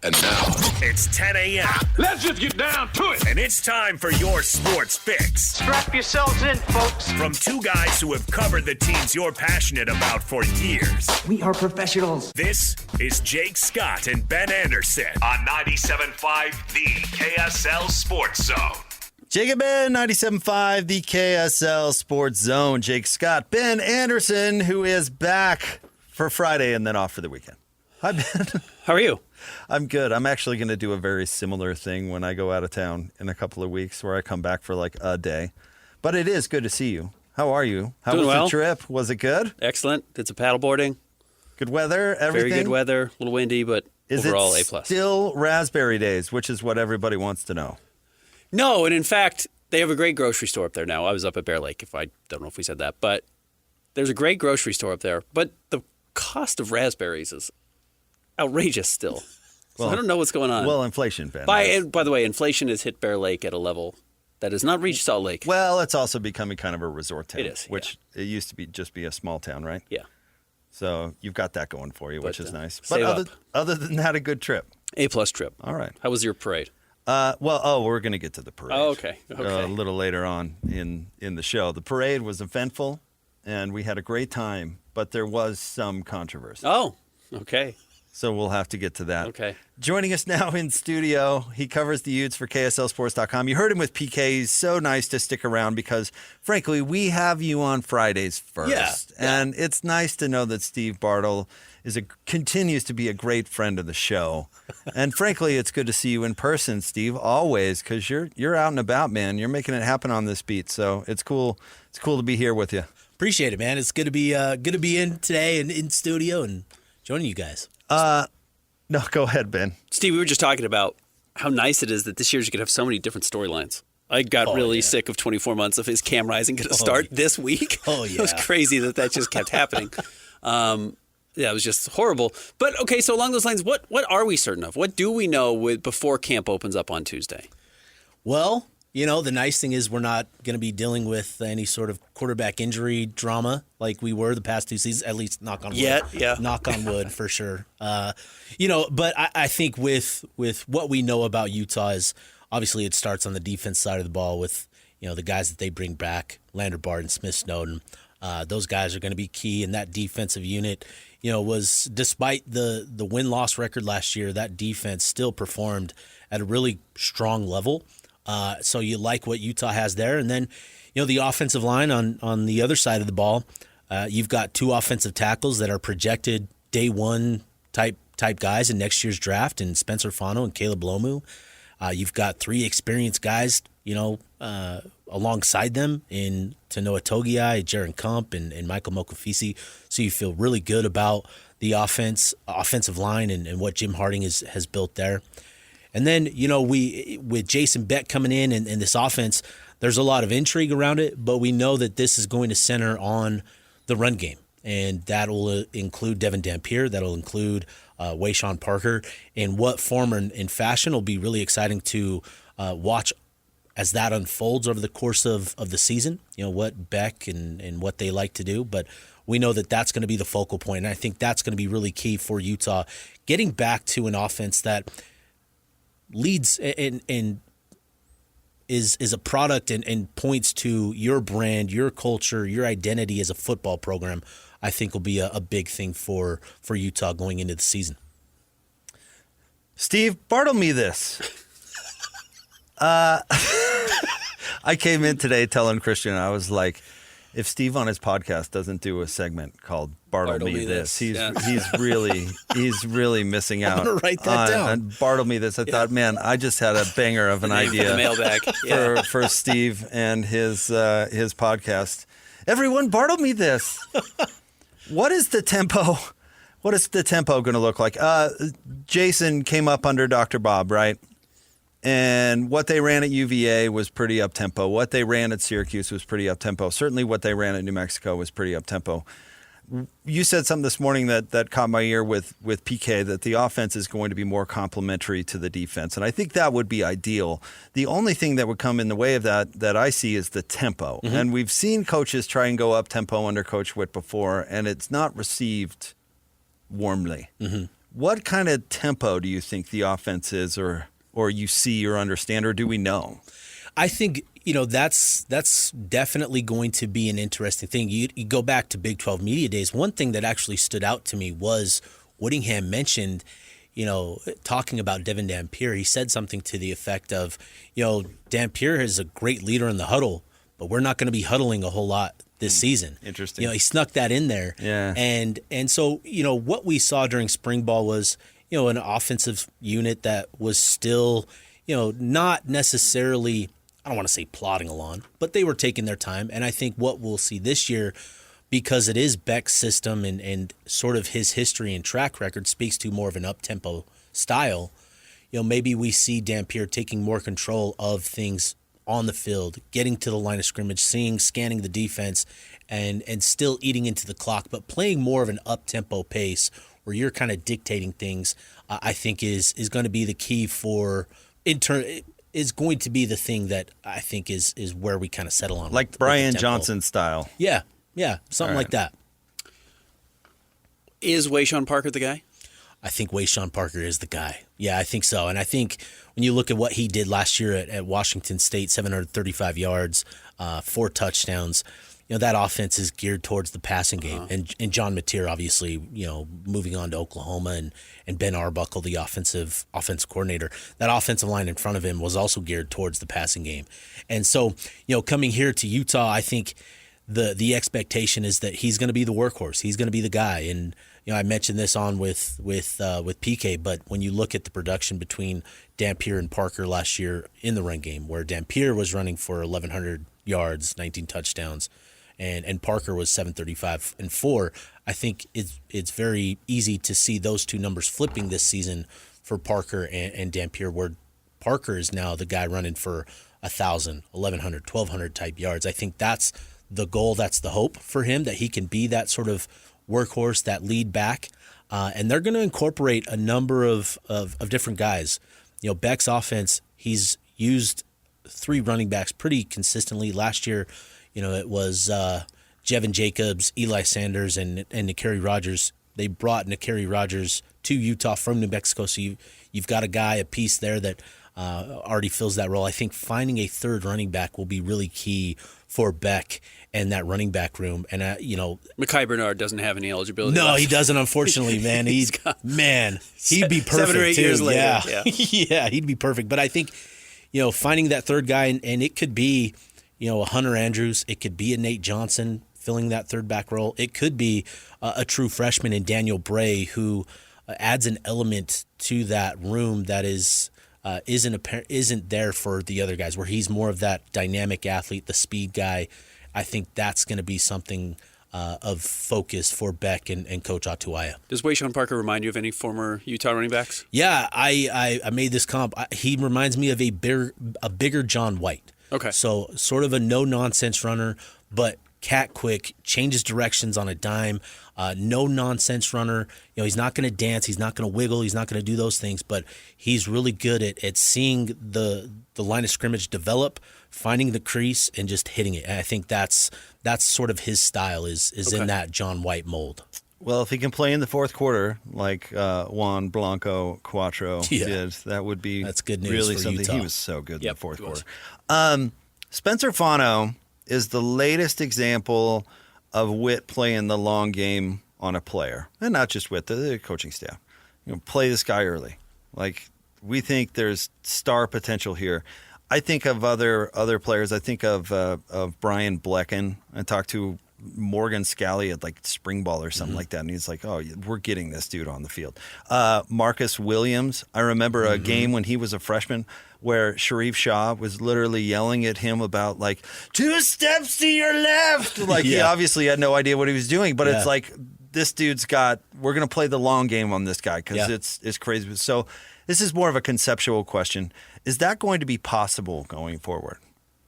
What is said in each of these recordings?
And now, it's 10 a.m. Let's just get down to it. And it's time for your sports fix. Strap yourselves in, folks. From two guys who have covered the teams you're passionate about for years. We are professionals. This is Jake Scott and Ben Anderson on 97.5 The KSL Sports Zone. Jake and Ben, 97.5 The KSL Sports Zone. Jake Scott, Ben Anderson, who is back for Friday and then off for the weekend. Hi, Ben. How are you? I'm good. I'm actually going to do a very similar thing when I go out of town in a couple of weeks where I come back for like a day. But it is good to see you. How are you? How Doing was well. the trip? Was it good? Excellent. Did some paddleboarding. Good weather? Everything? Very good weather. A little windy, but overall Is it A+. still raspberry days, which is what everybody wants to know? No, and in fact, they have a great grocery store up there now. I was up at Bear Lake, I don't know if we said that, but there's a great grocery store up there. But the cost of raspberries is outrageous still. So I don't know what's going on. Well, inflation, Ben. By the way, inflation has hit Bear Lake at a level that has not reached Salt Lake. Well, it's also becoming kind of a resort town. It is, which it used to be just be a small town, right? Yeah. So you've got that going for you, which is nice. But save other than that, a good trip. A+ trip. All right. How was your parade? We're going to get to the parade. Oh, okay. A little later on in the show. The parade was eventful, and we had a great time, but there was some controversy. Oh, okay. So we'll have to get to that. Okay. Joining us now in studio, he covers the Utes for KSLSports.com. You heard him with PK. He's so nice to stick around because, frankly, we have you on Fridays first. Yeah. And it's nice to know that Steve Bartle continues to be a great friend of the show. And, frankly, it's good to see you in person, Steve, always, because you're out and about, man. You're making it happen on this beat. So it's cool. It's cool to be here with you. Appreciate it, man. It's good to be in today and in studio and joining you guys. No, go ahead, Ben. Steve, we were just talking about how nice it is that this year's going to have so many different storylines. I got really sick of 24 months of his Cam Rising going to start this week. Oh, yeah. It was crazy that just kept happening. It was just horrible. But, okay, so along those lines, what are we certain of? What do we know before camp opens up on Tuesday? Well, the nice thing is we're not going to be dealing with any sort of quarterback injury drama like we were the past two seasons, at least knock on wood. Yeah. Knock on wood for sure. But I think with what we know about Utah is obviously it starts on the defense side of the ball with, the guys that they bring back, Lander Barton, Smith Snowden. Those guys are going to be key, and that defensive unit, was despite the win-loss record last year, that defense still performed at a really strong level. So you like what Utah has there. And then, the offensive line on the other side of the ball, you've got two offensive tackles that are projected day one type guys in next year's draft, and Spencer Fano and Caleb Lomu. You've got three experienced guys, alongside them in Tanoa Togiai, Jaron Kump, and Michael Mokafisi. So you feel really good about the offensive line and what Jim Harding has built there. And then, we with Jason Beck coming in and this offense, there's a lot of intrigue around it, but we know that this is going to center on the run game. And that will include Devin Dampier. That will include Wayshawn Parker. In what form and in fashion will be really exciting to watch as that unfolds over the course of the season, what Beck and what they like to do. But we know that that's going to be the focal point. And I think that's going to be really key for Utah, getting back to an offense that leads and is a product and points to your brand, your culture, your identity as a football program. I think will be a big thing for Utah going into the season. Steve, Bartle me this. I came in today telling Christian, I was like, if Steve on his podcast doesn't do a segment called Bartle me this, he's really missing out. I'm gonna write that down. And Bartle me this. I thought, man, I just had a banger of an idea the mailbag for Steve and his podcast. Everyone, Bartle me this. What is the tempo? What is the tempo going to look like? Jason came up under Dr. Bob, right? And what they ran at UVA was pretty up-tempo. What they ran at Syracuse was pretty up-tempo. Certainly what they ran at New Mexico was pretty up-tempo. You said something this morning that caught my ear with PK, that the offense is going to be more complementary to the defense. And I think that would be ideal. The only thing that would come in the way of that I see is the tempo. Mm-hmm. And we've seen coaches try and go up-tempo under Coach Witt before, and it's not received warmly. Mm-hmm. What kind of tempo do you think the offense is, or you see or understand, or do we know? I think, that's definitely going to be an interesting thing. You go back to Big 12 Media Days. One thing that actually stood out to me was Whittingham mentioned, talking about Devin Dampier. He said something to the effect of, Dampier is a great leader in the huddle, but we're not going to be huddling a whole lot this season. Interesting. He snuck that in there. Yeah. And so, what we saw during spring ball was, an offensive unit that was still, not necessarily, I don't want to say plodding along, but they were taking their time. And I think what we'll see this year, because it is Beck's system and sort of his history and track record speaks to more of an up-tempo style, maybe we see Dampier taking more control of things on the field, getting to the line of scrimmage, scanning the defense, and still eating into the clock, but playing more of an up-tempo pace where you're kind of dictating things, I think is going to be the key for is going to be the thing that I think is where we kind of settle on. Like Brian Johnson style. Yeah, something like that. Is Wayshawn Parker the guy? I think Wayshawn Parker is the guy. Yeah, I think so. And I think when you look at what he did last year at Washington State, 735 yards, 4 touchdowns, that offense is geared towards the passing game. And John Mateer, obviously, moving on to Oklahoma, and Ben Arbuckle, the offensive coordinator, that offensive line in front of him was also geared towards the passing game. And so, coming here to Utah, I think the expectation is that he's going to be the workhorse. He's going to be the guy. And I mentioned this on with PK, but when you look at the production between Dampier and Parker last year in the run game, where Dampier was running for 1,100 yards, 19 touchdowns, and Parker was 735 and 4, I think it's very easy to see those two numbers flipping this season for Parker and Dampier, where Parker is now the guy running for 1,000, 1,100, 1,200 type yards. I think that's the goal, that's the hope for him, that he can be that sort of workhorse, that lead back. And they're going to incorporate a number of different guys. Beck's offense, he's used 3 running backs pretty consistently. Last year, it was Jevin Jacobs, Eli Sanders, and Nakari Rogers. They brought Nakari Rogers to Utah from New Mexico, so you've got a piece there that already fills that role. I think finding a third running back will be really key for Beck and that running back room. And Mekhi Bernard doesn't have any eligibility. No, left. He doesn't, unfortunately, man. He'd be perfect. 7 or 8 too. years later. Yeah. Yeah, he'd be perfect. But I think, finding that third guy, and it could be, a Hunter Andrews, it could be a Nate Johnson filling that third back role. It could be a true freshman in Daniel Bray, who adds an element to that room that isn't there for the other guys, where he's more of that dynamic athlete, the speed guy. I think that's going to be something of focus for Beck and Coach Atuaya. Does Wayshawn Parker remind you of any former Utah running backs? Yeah, I made this comp. He reminds me of a bigger John White. Okay. So sort of a no-nonsense runner, but cat quick, changes directions on a dime, no-nonsense runner. He's not going to dance, he's not going to wiggle, he's not going to do those things, but he's really good at seeing the line of scrimmage develop, finding the crease, and just hitting it. And I think that's sort of his style is in that John White mold. Well, if he can play in the fourth quarter like Juan Blanco Cuatro did, that would be that's good news really for something. Utah. He was so good in the fourth quarter. Spencer Fano is the latest example of Witt playing the long game on a player, and not just Witt, the coaching staff. Play this guy early. Like, we think there's star potential here. I think of other players. I think of Brian Blecken. I talked to Morgan Scally at like spring ball or something like that, and he's like, "Oh, we're getting this dude on the field." Marcus Williams. I remember a game when he was a freshman where Sharif Shah was literally yelling at him about like 2 steps to your left. Like he obviously had no idea what he was doing, but it's like this dude's got. We're gonna play the long game on this guy because it's crazy. So this is more of a conceptual question. Is that going to be possible going forward?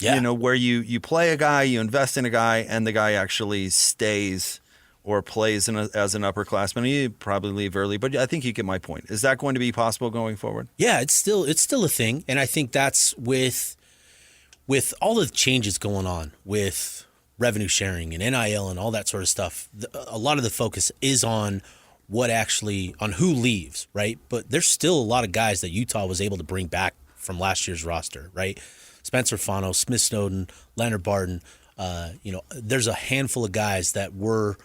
Yeah. Where you play a guy, you invest in a guy, and the guy actually stays or plays as an upperclassman. You probably leave early, but I think you get my point. Is that going to be possible going forward? Yeah, it's still a thing, and I think that's with all the changes going on with revenue sharing and NIL and all that sort of stuff. A lot of the focus is on on who leaves, right? But there's still a lot of guys that Utah was able to bring back from last year's roster, right? Spencer Fano, Smith Snowden, Leonard Barton. There's a handful of guys that were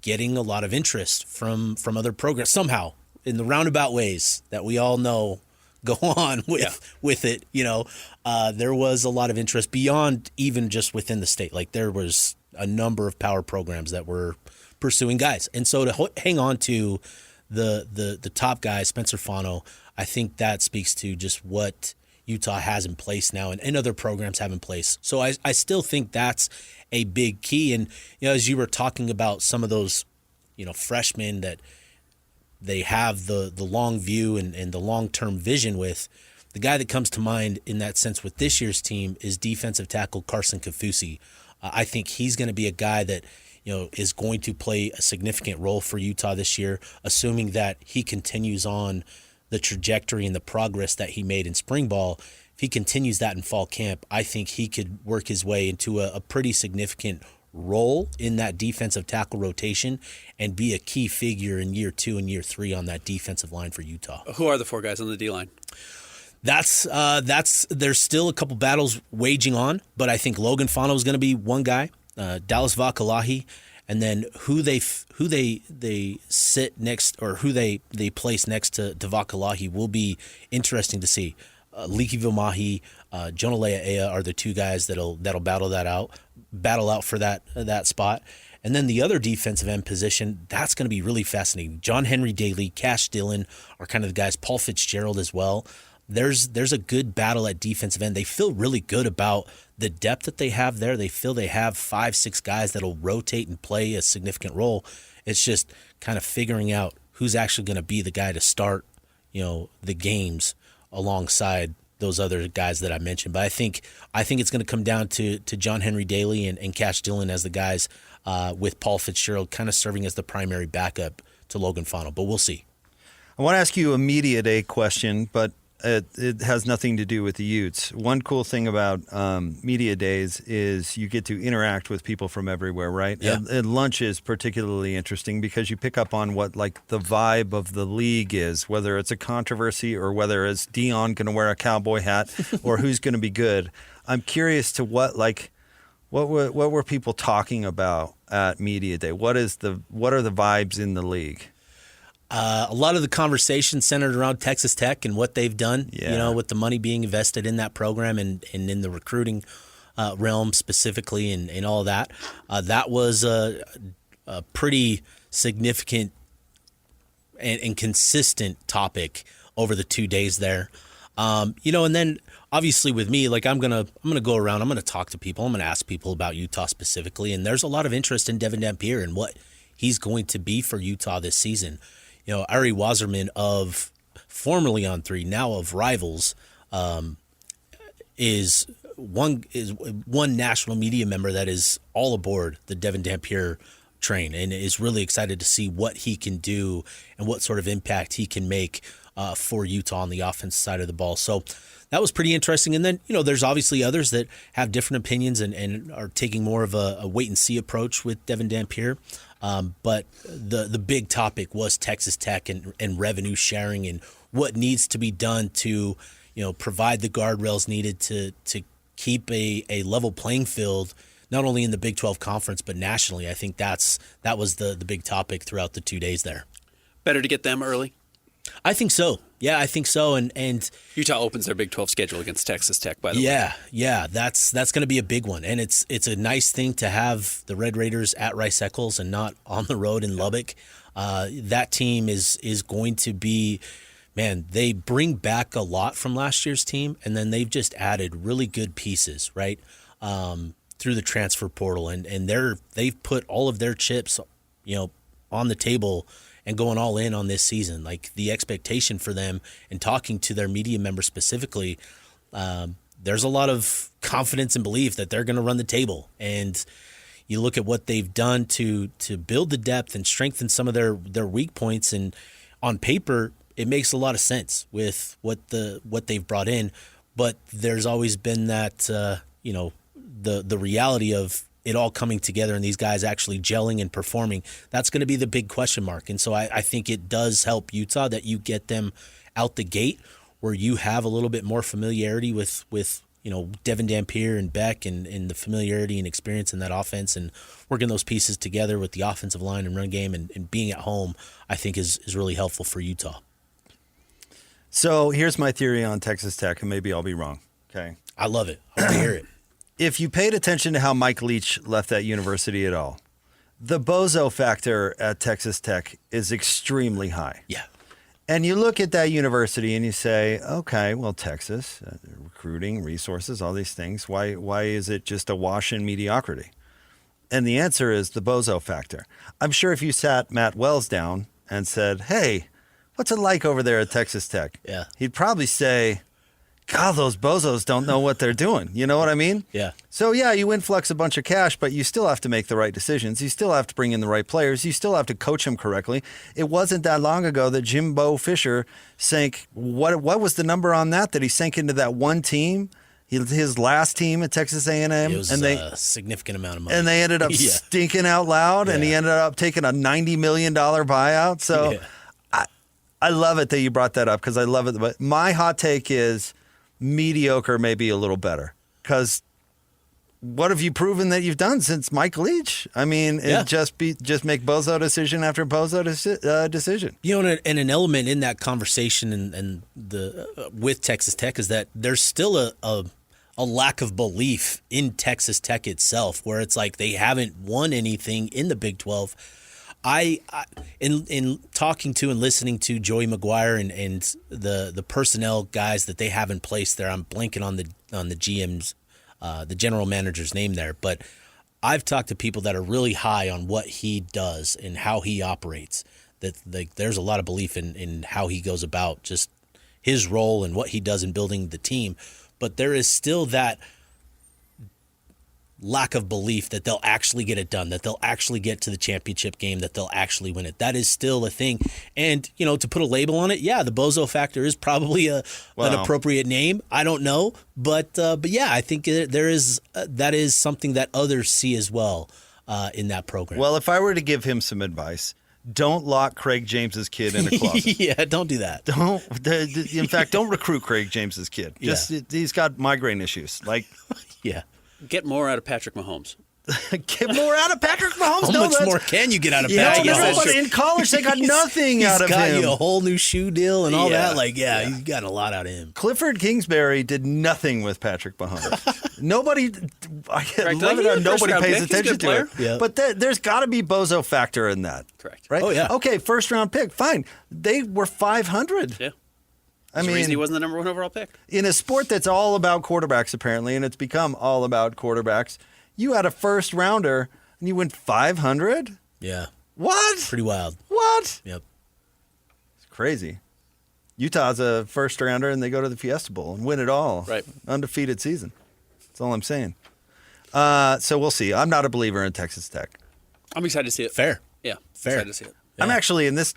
getting a lot of interest from other programs somehow in the roundabout ways that we all know go on with it. There was a lot of interest beyond even just within the state. Like there was a number of power programs that were pursuing guys. And so to hang on to the top guy, Spencer Fano, I think that speaks to just what Utah has in place now and other programs have in place. So I still think that's a big key. And, as you were talking about some of those, freshmen that they have the long view and the long-term vision with, the guy that comes to mind in that sense with this year's team is defensive tackle Carson Kafusi. I think he's going to be a guy that, is going to play a significant role for Utah this year, assuming that he continues on the trajectory and the progress that he made in spring ball. If he continues that in fall camp, I think he could work his way into a pretty significant role in that defensive tackle rotation and be a key figure in year 2 and year 3 on that defensive line for Utah. Who are the 4 guys on the D-line? There's still a couple battles waging on, but I think Logan Fano is going to be one guy, Dallas Vakalahi, and then who they sit next or who they place next to Vakalahi will be interesting to see. Liki Vimahi, Jonalea Ea are the 2 guys that'll battle out for that spot. And then the other defensive end position, that's going to be really fascinating. John Henry Daly, Cash Dillon are kind of the guys, Paul Fitzgerald as well. There's a good battle at defensive end. They feel really good about the depth that they have there. They feel they have 5-6 guys that'll rotate and play a significant role. It's just kind of figuring out who's actually going to be the guy to start, the games alongside those other guys that I mentioned. But I think it's going to come down to John Henry Daly and Cash Dillon as the guys, with Paul Fitzgerald kind of serving as the primary backup to Logan Fano. But we'll see. I want to ask you a media day question, but it has nothing to do with the Utes. One cool thing about media days is you get to interact with people from everywhere, right? Yeah. And lunch is particularly interesting because you pick up on what the vibe of the league is, whether it's a controversy or whether it's Dion going to wear a cowboy hat or who's going to be good. I'm curious to what were people talking about at media day? What are the vibes in the league? A lot of the conversation centered around Texas Tech and what they've done, with the money being invested in that program and in the recruiting realm specifically and all of that. That was a pretty significant and consistent topic over the 2 days there. And then obviously with me, I'm gonna go around, I'm gonna talk to people, I'm gonna ask people about Utah specifically, and there's a lot of interest in Devin Dampier and what he's going to be for Utah this season. Ari Wasserman of formerly On 3, now of Rivals, is one national media member that is all aboard the Devin Dampier train and is really excited to see what he can do and what sort of impact he can make for Utah on the offense side of the ball. So that was pretty interesting. And then, there's obviously others that have different opinions and are taking more of a wait-and-see approach with Devin Dampier. But the big topic was Texas Tech and revenue sharing and what needs to be done to, provide the guardrails needed to keep a level playing field, not only in the Big 12 Conference, but nationally. I think that was the big topic throughout the 2 days there. Better to get them early? I think so. Yeah, I think so. And Utah opens their Big 12 schedule against Texas Tech, by the way. Yeah, that's going to be a big one. And it's a nice thing to have the Red Raiders at Rice-Eccles and not on the road in Lubbock. That team is going to be, man, they bring back a lot from last year's team, and then they've just added really good pieces, right, through the transfer portal. And they've put all of their chips, on the table and going all in on this season. The expectation for them and talking to their media members specifically, there's a lot of confidence and belief that they're going to run the table. And you look at what they've done to build the depth and strengthen some of their weak points, and on paper, it makes a lot of sense with what they've brought in. But there's always been that, the reality of it all coming together and these guys actually gelling and performing, that's going to be the big question mark. And so I think it does help Utah that you get them out the gate where you have a little bit more familiarity with Devin Dampier and Beck and the familiarity and experience in that offense, and working those pieces together with the offensive line and run game and being at home, I think is really helpful for Utah. So here's my theory on Texas Tech, and maybe I'll be wrong. Okay. I love it. I want to hear it. If you paid attention to how Mike Leach left that university at all, the bozo factor at Texas Tech is extremely high. Yeah. And you look at that university and you say, okay, well, Texas, recruiting, resources, all these things, why is it just a wash in mediocrity? And the answer is the bozo factor. I'm sure if you sat Matt Wells down and said, hey, what's it like over there at Texas Tech? Yeah. He'd probably say, God, those bozos don't know what they're doing. You know what I mean? Yeah. So, yeah, you influx a bunch of cash, but you still have to make the right decisions. You still have to bring in the right players. You still have to coach them correctly. It wasn't that long ago that Jimbo Fisher sank, what was the number on that he sank into that one team, his last team at Texas A&M? It was a significant amount of money. And they ended up stinking out loud, and he ended up taking a $90 million buyout. So I love it that you brought that up because I love it. But my hot take is mediocre, maybe a little better, because what have you proven that you've done since Mike Leach? I mean, just make bozo decision after bozo decision. And an element in that conversation and the with Texas Tech is that there's still a lack of belief in Texas Tech itself, where it's like they haven't won anything in the Big 12. In talking to and listening to Joey McGuire and the personnel guys that they have in place there, I'm blanking on the GM's, the general manager's name there, but I've talked to people that are really high on what he does and how he operates. That there's a lot of belief in how he goes about just his role and what he does in building the team, but there is still that lack of belief that they'll actually get it done, that they'll actually get to the championship game, that they'll actually win it. That is still a thing. And, to put a label on it, the bozo factor is probably an appropriate name. I don't know. But yeah, I think that is something that others see as well in that program. Well, if I were to give him some advice, don't lock Craig James's kid in a closet. Yeah, don't do that. In fact, don't recruit Craig James's kid. He's got migraine issues. Yeah. Get more out of Patrick Mahomes. Get more out of Patrick Mahomes. How much more can you get out of Patrick Mahomes? But in college, they got nothing out of him. He's got you a whole new shoe deal and all that. He's gotten a lot out of him. Clifford Kingsbury did nothing with Patrick Mahomes. Nobody pays attention to it. Yeah. But there's got to be bozo factor in that. Correct. Right? Oh, yeah. Okay, first round pick. Fine. They were 500. Yeah. There's a reason he wasn't the number one overall pick. In a sport that's all about quarterbacks, apparently, and it's become all about quarterbacks, you had a first rounder and you went 500? Yeah. What? Pretty wild. What? Yep. It's crazy. Utah's a first rounder and they go to the Fiesta Bowl and win it all. Right. Undefeated season. That's all I'm saying. So we'll see. I'm not a believer in Texas Tech. I'm excited to see it. Fair. Yeah. Fair. Excited to see it. Yeah. I'm actually, and this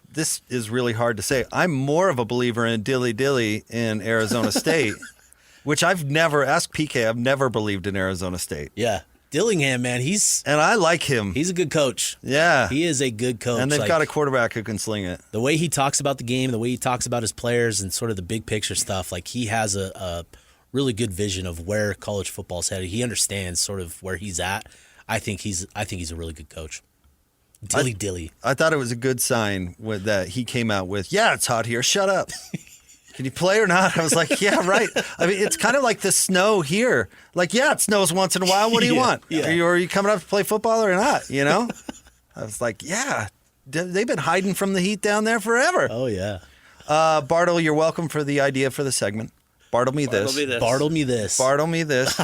is really hard to say, I'm more of a believer in Dilly Dilly in Arizona State, which I've never believed in Arizona State. Yeah. Dillingham, man, and I like him. He's a good coach. Yeah. He is a good coach. And they've got a quarterback who can sling it. The way he talks about the game, the way he talks about his players and sort of the big picture stuff, he has a really good vision of where college football's headed. He understands sort of where he's at. I think he's a really good coach. Dilly. I thought it was a good sign that he came out with, yeah, it's hot here. Shut up. Can you play or not? I was like, yeah, right. I mean, it's kind of like the snow here. It snows once in a while. What do you want? Yeah. Are you coming up to play football or not? I was like, yeah, they've been hiding from the heat down there forever. Oh, yeah. Bartle, you're welcome for the idea for the segment. Bartle me this. Bartle me this.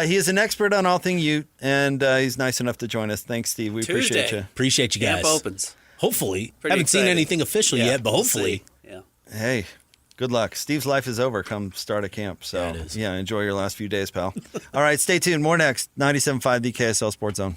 He is an expert on all things Ute, and he's nice enough to join us. Thanks, Steve. We appreciate you. Appreciate you guys. Camp opens. Hopefully. Pretty Haven't excited. seen anything official yet, but hopefully. Yeah. Hey, good luck. Steve's life is over come start a camp. So, Yeah, it is. enjoy your last few days, pal. All right, stay tuned. More next. 97.5 the KSL Sports Zone.